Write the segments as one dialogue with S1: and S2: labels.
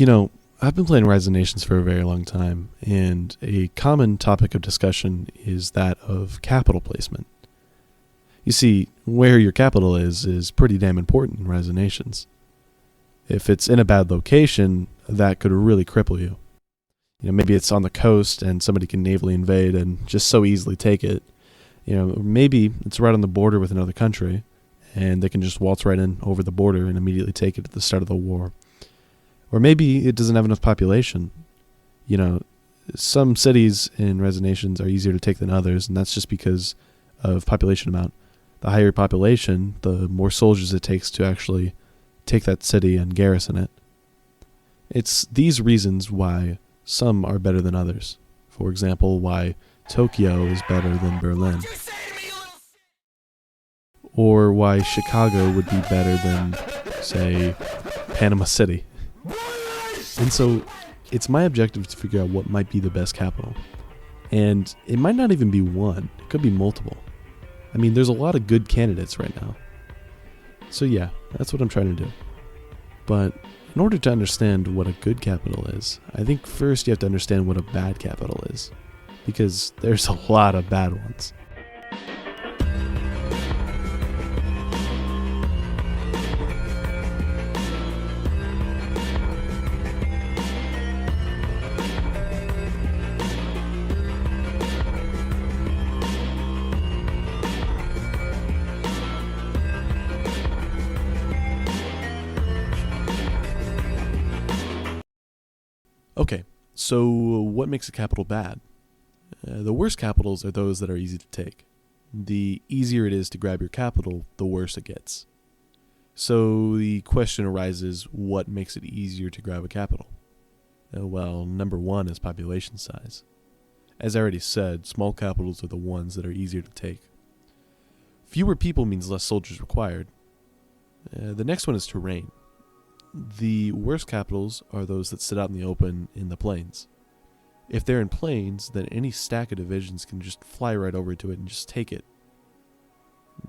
S1: You know, I've been playing Rise of Nations for a very long time, and a common topic of discussion is that of capital placement. You see, where your capital is pretty damn important in Rise of Nations. If it's in a bad location, that could really cripple you. Maybe it's on the coast and somebody can navally invade and just so easily take it. Or maybe it's right on the border with another country, and they can just waltz right in over the border and immediately take it at the start of the war. Or maybe it doesn't have enough population. Some cities in Rise of Nations are easier to take than others, and that's just because of population amount. The higher population, the more soldiers it takes to actually take that city and garrison it. It's these reasons why some are better than others. For example, why Tokyo is better than Berlin. Or why Chicago would be better than, say, Panama City. And so, it's my objective to figure out what might be the best capital. And it might not even be one. It could be multiple. There's a lot of good candidates right now. So yeah, that's what I'm trying to do. But in order to understand what a good capital is, I think first you have to understand what a bad capital is. Because there's a lot of bad ones. Okay, so what makes a capital bad? The worst capitals are those that are easy to take. The easier it is to grab your capital, the worse it gets. So the question arises, what makes it easier to grab a capital? Well, number one is population size. As I already said, small capitals are the ones that are easier to take. Fewer people means less soldiers required. The next one is terrain. The worst capitals are those that sit out in the open in the plains. If they're in plains, then any stack of divisions can just fly right over to it and just take it.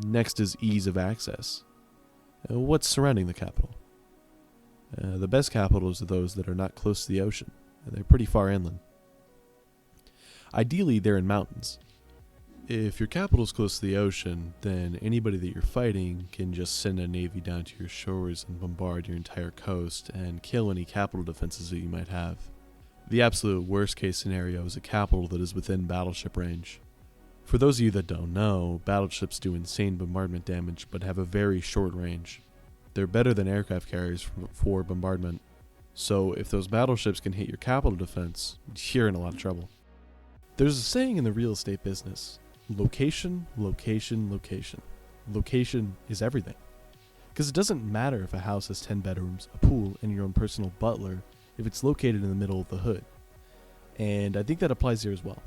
S1: Next is ease of access. What's surrounding the capital? The best capitals are those that are not close to the ocean. They're pretty far inland. Ideally, they're in mountains. If your capital is close to the ocean, then anybody that you're fighting can just send a navy down to your shores and bombard your entire coast and kill any capital defenses that you might have. The absolute worst case scenario is a capital that is within battleship range. For those of you that don't know, battleships do insane bombardment damage but have a very short range. They're better than aircraft carriers for bombardment, so if those battleships can hit your capital defense, you're in a lot of trouble. There's a saying in the real estate business: location, location, location. Location is everything. Because it doesn't matter if a house has 10 bedrooms, a pool, and your own personal butler if it's located in the middle of the hood. And I think that applies here as well.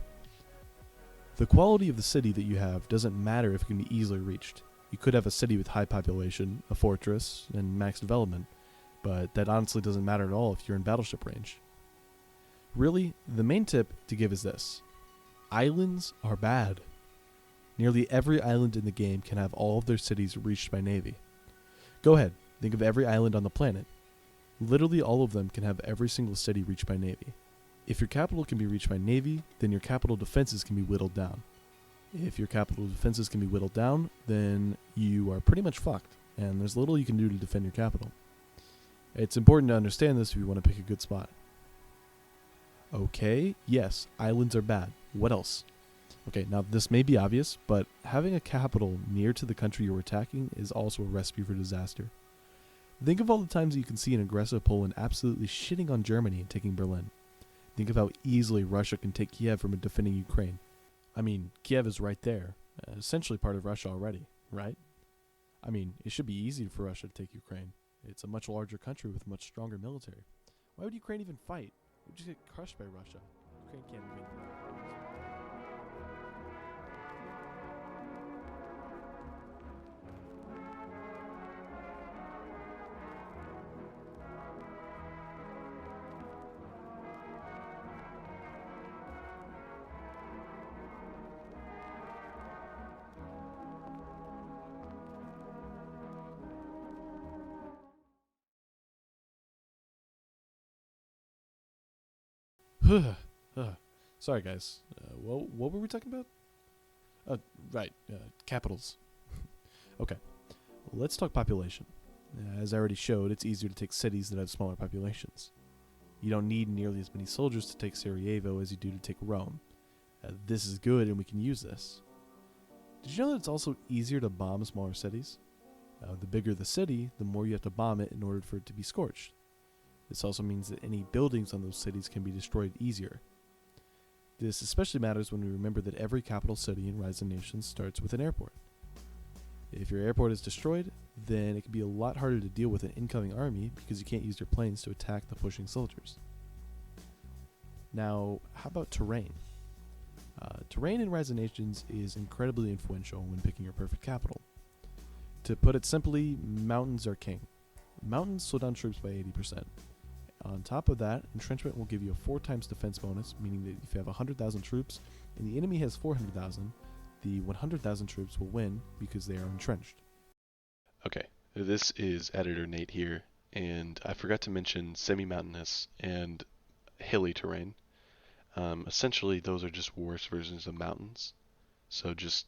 S1: The quality of the city that you have doesn't matter if it can be easily reached. You could have a city with high population, a fortress, and max development, but that honestly doesn't matter at all if you're in battleship range. Really, the main tip to give is this: islands are bad. Nearly every island in the game can have all of their cities reached by navy. Go ahead, think of every island on the planet. Literally all of them can have every single city reached by navy. If your capital can be reached by navy, then your capital defenses can be whittled down. If your capital defenses can be whittled down, then you are pretty much fucked, and there's little you can do to defend your capital. It's important to understand this if you want to pick a good spot. Okay, yes, islands are bad. What else? Okay, now this may be obvious, but having a capital near to the country you're attacking is also a recipe for disaster. Think of all the times you can see an aggressive Poland absolutely shitting on Germany and taking Berlin. Think of how easily Russia can take Kiev from defending Ukraine. Kiev is right there, essentially part of Russia already, right? It should be easy for Russia to take Ukraine. It's a much larger country with a much stronger military. Why would Ukraine even fight? It would just get crushed by Russia. Ukraine can't even. Sorry, guys. What were we talking about? Right. Capitals. Okay. Well, let's talk population. As I already showed, it's easier to take cities that have smaller populations. You don't need nearly as many soldiers to take Sarajevo as you do to take Rome. This is good, and we can use this. Did you know that it's also easier to bomb smaller cities? The bigger the city, the more you have to bomb it in order for it to be scorched. This also means that any buildings on those cities can be destroyed easier. This especially matters when we remember that every capital city in Rise of Nations starts with an airport. If your airport is destroyed, then it can be a lot harder to deal with an incoming army because you can't use your planes to attack the pushing soldiers. Now, how about terrain? Terrain in Rise of Nations is incredibly influential when picking your perfect capital. To put it simply, mountains are king. Mountains slow down troops by 80%. On top of that, entrenchment will give you a 4 times defense bonus, meaning that if you have 100,000 troops and the enemy has 400,000, the 100,000 troops will win because they are entrenched. Okay, this is Editor Nate here, and I forgot to mention semi-mountainous and hilly terrain. Essentially, those are just worse versions of mountains, so just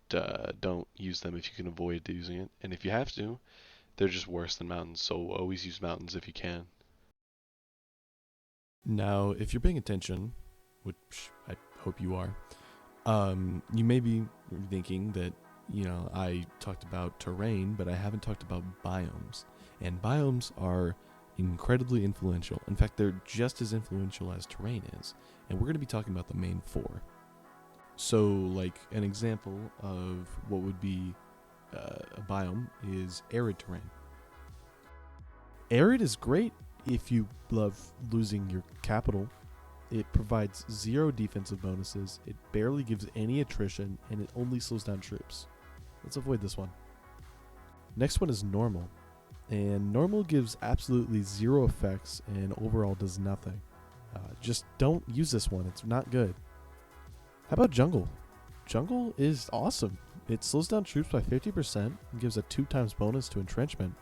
S1: don't use them if you can avoid using it, and if you have to, they're just worse than mountains, so always use mountains if you can. Now, if you're paying attention, which I hope you are, you may be thinking that, I talked about terrain, but I haven't talked about biomes. And biomes are incredibly influential. In fact, they're just as influential as terrain is. And we're going to be talking about the main 4. So, like, an example of what would be a biome is arid terrain. Arid is great if you love losing your capital. It provides 0 defensive bonuses, it barely gives any attrition, and it only slows down troops. Let's avoid this one. Next one is normal. And normal gives absolutely 0 effects and overall does nothing. Just don't use this one, it's not good. How about jungle? Jungle is awesome. It slows down troops by 50% and gives a 2 times bonus to entrenchment.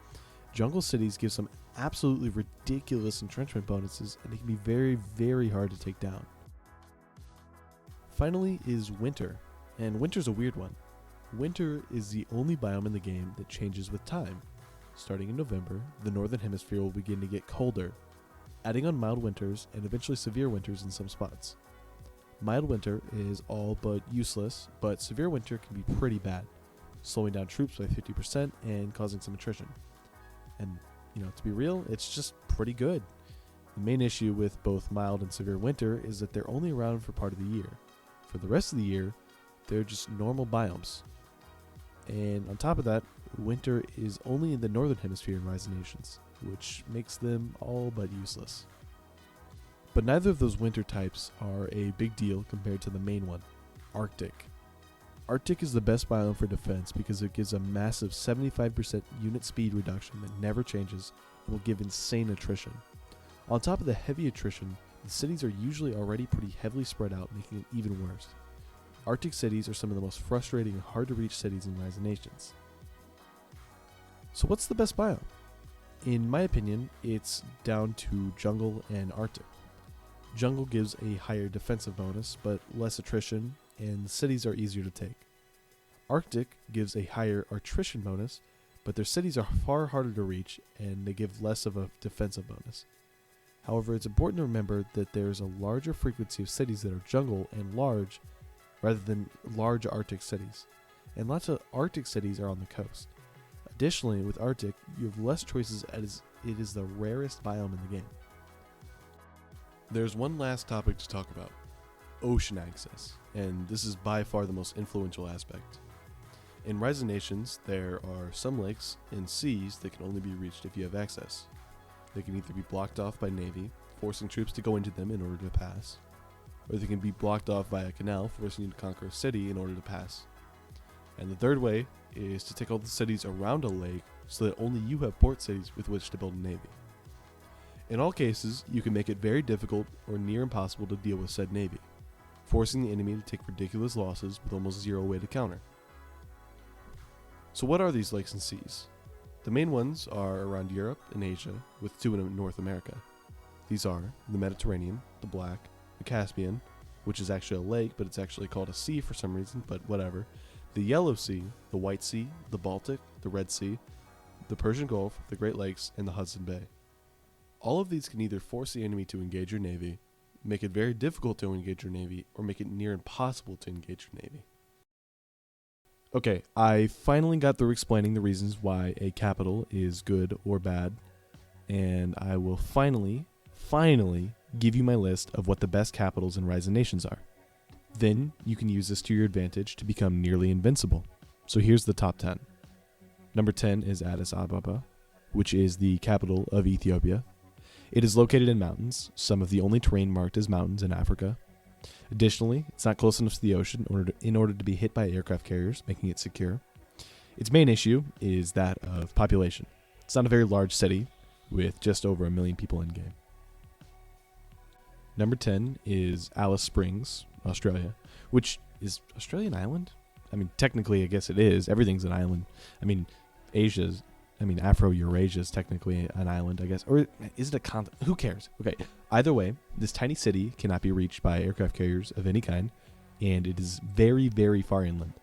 S1: Jungle cities give some absolutely ridiculous entrenchment bonuses, and they can be very, very hard to take down. Finally is winter, and winter's a weird one. Winter is the only biome in the game that changes with time. Starting in November, the northern hemisphere will begin to get colder, adding on mild winters and eventually severe winters in some spots. Mild winter is all but useless, but severe winter can be pretty bad, slowing down troops by 50% and causing some attrition. And, to be real, it's just pretty good. The main issue with both mild and severe winter is that they're only around for part of the year. For the rest of the year, they're just normal biomes. And on top of that, winter is only in the northern hemisphere in Rise of Nations, which makes them all but useless. But neither of those winter types are a big deal compared to the main one, Arctic. Arctic is the best biome for defense because it gives a massive 75% unit speed reduction that never changes and will give insane attrition. On top of the heavy attrition, the cities are usually already pretty heavily spread out, making it even worse. Arctic cities are some of the most frustrating and hard to reach cities in Rise of Nations. So what's the best biome? In my opinion, it's down to jungle and Arctic. Jungle gives a higher defensive bonus, but less attrition, and the cities are easier to take. Arctic gives a higher attrition bonus, but their cities are far harder to reach, and they give less of a defensive bonus. However, it's important to remember that there is a larger frequency of cities that are jungle and large, rather than large Arctic cities, and lots of Arctic cities are on the coast. Additionally, with Arctic, you have less choices as it is the rarest biome in the game. There's one last topic to talk about, ocean access, and this is by far the most influential aspect. In Rise of Nations, there are some lakes and seas that can only be reached if you have access. They can either be blocked off by Navy, forcing troops to go into them in order to pass, or they can be blocked off by a canal, forcing you to conquer a city in order to pass. And the third way is to take all the cities around a lake so that only you have port cities with which to build a navy. In all cases, you can make it very difficult or near impossible to deal with said navy, forcing the enemy to take ridiculous losses with almost zero way to counter. So what are these lakes and seas? The main ones are around Europe and Asia, with 2 in North America. These are the Mediterranean, the Black, the Caspian, which is actually a lake, but it's actually called a sea for some reason, but whatever. The Yellow Sea, the White Sea, the Baltic, the Red Sea, the Persian Gulf, the Great Lakes, and the Hudson Bay. All of these can either force the enemy to engage your navy, make it very difficult to engage your navy, or make it near impossible to engage your navy. Okay, I finally got through explaining the reasons why a capital is good or bad, and I will finally give you my list of what the best capitals in Rising Nations are. Then you can use this to your advantage to become nearly invincible. So here's the top 10. Number 10 is Addis Ababa, which is the capital of Ethiopia. It is located in mountains, some of the only terrain marked as mountains in Africa. Additionally, it's not close enough to the ocean in order to be hit by aircraft carriers, making it secure. Its main issue is that of population. It's not a very large city, with just over 1 million people in game. Number 10 is Alice Springs, Australia, which is Australia an island? I mean, technically, I guess it is. Everything's an island. I mean, Afro-Eurasia is technically an island, I guess. Or is it a continent? Who cares? Okay, either way, this tiny city cannot be reached by aircraft carriers of any kind, and it is very, very far inland.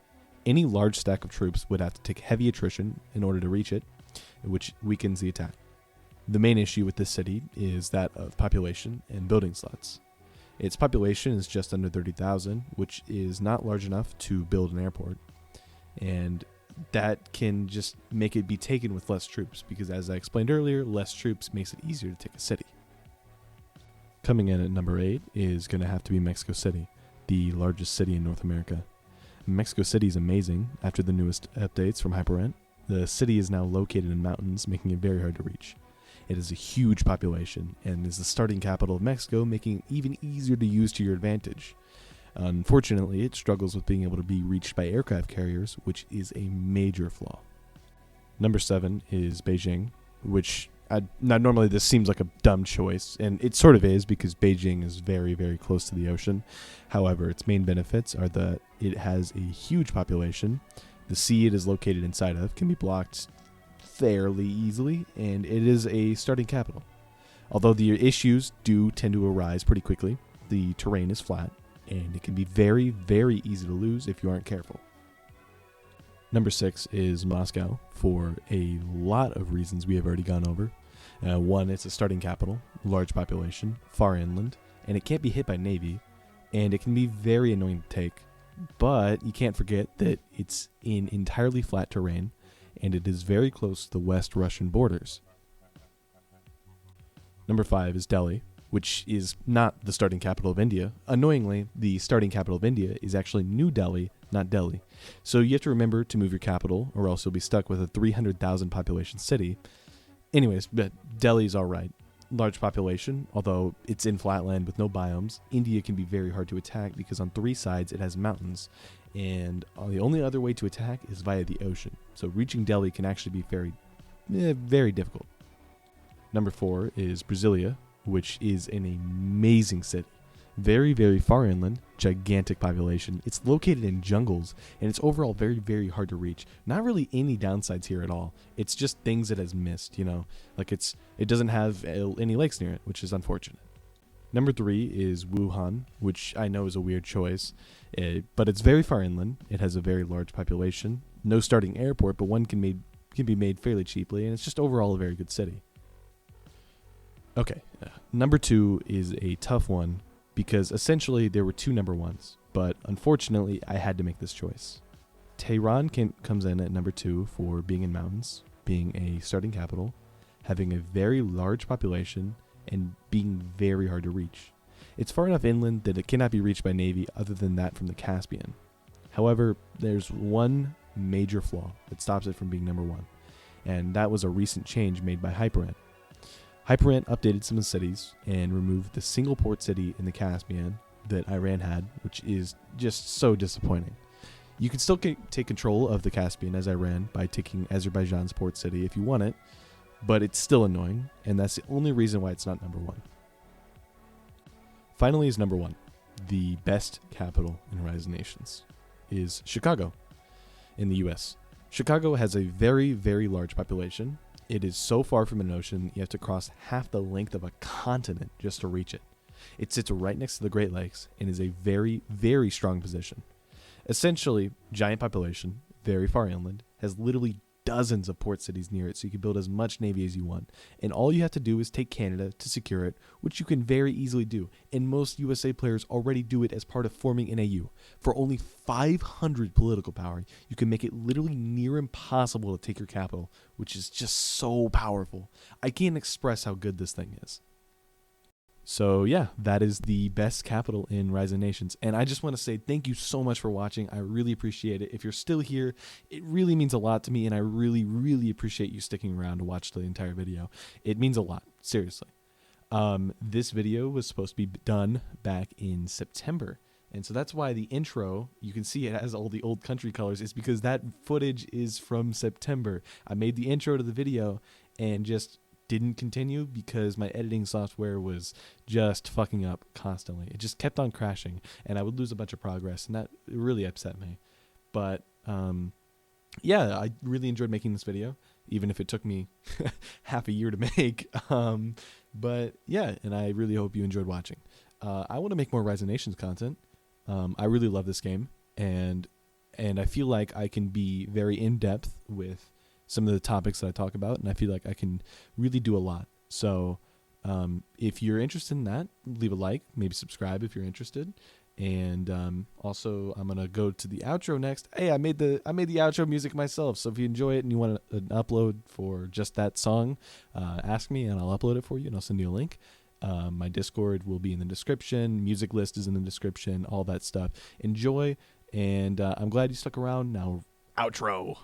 S1: Any large stack of troops would have to take heavy attrition in order to reach it, which weakens the attack. The main issue with this city is that of population and building slots. Its population is just under 30,000, which is not large enough to build an airport. And that can just make it be taken with less troops, because as I explained earlier, less troops makes it easier to take a city. Coming in at number 8 is going to have to be Mexico City, the largest city in North America. Mexico City is amazing after the newest updates from HyperRent. The city is now located in mountains, making it very hard to reach. It has a huge population and is the starting capital of Mexico, making it even easier to use to your advantage. Unfortunately, it struggles with being able to be reached by aircraft carriers, which is a major flaw. Number 7 is Beijing, which normally this seems like a dumb choice, and it sort of is because Beijing is very, very close to the ocean. However, its main benefits are that it has a huge population. The sea it is located inside of can be blocked fairly easily, and it is a starting capital. Although the issues do tend to arise pretty quickly, the terrain is flat, and it can be very, very easy to lose if you aren't careful. Number 6 is Moscow, for a lot of reasons we have already gone over. One, it's a starting capital, large population, far inland, and it can't be hit by navy, and it can be very annoying to take. But you can't forget that it's in entirely flat terrain, and it is very close to the West Russian borders. Number 5 is Delhi, which is not the starting capital of India. Annoyingly, the starting capital of India is actually New Delhi, not Delhi. So you have to remember to move your capital, or else you'll be stuck with a 300,000 population city. Anyways, but Delhi's alright. Large population, although it's in flatland with no biomes. India can be very hard to attack because on 3 sides it has mountains, and the only other way to attack is via the ocean. So reaching Delhi can actually be very difficult. Number 4 is Brasilia, which is an amazing city. Very, very far inland, gigantic population. It's located in jungles, and it's overall very, very hard to reach. Not really any downsides here at all. It's just things it has missed, Like it doesn't have any lakes near it, which is unfortunate. Number 3 is Wuhan, which I know is a weird choice, but it's very far inland. It has a very large population. No starting airport, but one can be made fairly cheaply, and it's just overall a very good city. Okay, number 2 is a tough one because essentially there were 2 number 1s, but unfortunately I had to make this choice. Tehran comes in at number 2 for being in mountains, being a starting capital, having a very large population, and being very hard to reach. It's far enough inland that it cannot be reached by navy other than that from the Caspian. However, there's one major flaw that stops it from being number 1, and that was a recent change made by HyperRent. HyperRent updated some of the cities and removed the single port city in the Caspian that Iran had, which is just so disappointing. You can still take control of the Caspian as Iran by taking Azerbaijan's port city if you want it, but it's still annoying, and that's the only reason why it's not number 1. Finally is number 1. The best capital in Rising Nations is Chicago in the US. Chicago has a very, very large population. It is so far from an ocean, you have to cross half the length of a continent just to reach it. It sits right next to the Great Lakes and is a very, very strong position. Essentially, giant population, very far inland, has literally dozens of port cities near it, so you can build as much navy as you want. And all you have to do is take Canada to secure it, which you can very easily do. And most USA players already do it as part of forming an AU. For only 500 political power, you can make it literally near impossible to take your capital, which is just so powerful. I can't express how good this thing is. So yeah, that is the best capital in Rise of Nations. And I just want to say thank you so much for watching. I really appreciate it. If you're still here, it really means a lot to me, and I really, really appreciate you sticking around to watch the entire video. It means a lot, seriously. This video was supposed to be done back in September. And so that's why the intro, you can see it has all the old country colors. It's because that footage is from September. I made the intro to the video and just didn't continue because my editing software was just fucking up constantly. It just kept on crashing, and I would lose a bunch of progress, and that really upset me. But yeah, I really enjoyed making this video, even if it took me half a year to make. But yeah, and I really hope you enjoyed watching. I want to make more Rise of Nations content. I really love this game, and I feel like I can be very in-depth with some of the topics that I talk about, and I feel like I can really do a lot. So if you're interested in that, leave a like, maybe subscribe if you're interested. And also, I'm gonna go to the outro next. Hey, I made the outro music myself, so if you enjoy it and you want an upload for just that song, ask me and I'll upload it for you, and I'll send you a link. My Discord will be in the description, music list is in the description, all that stuff. Enjoy, and I'm glad you stuck around. Now, outro.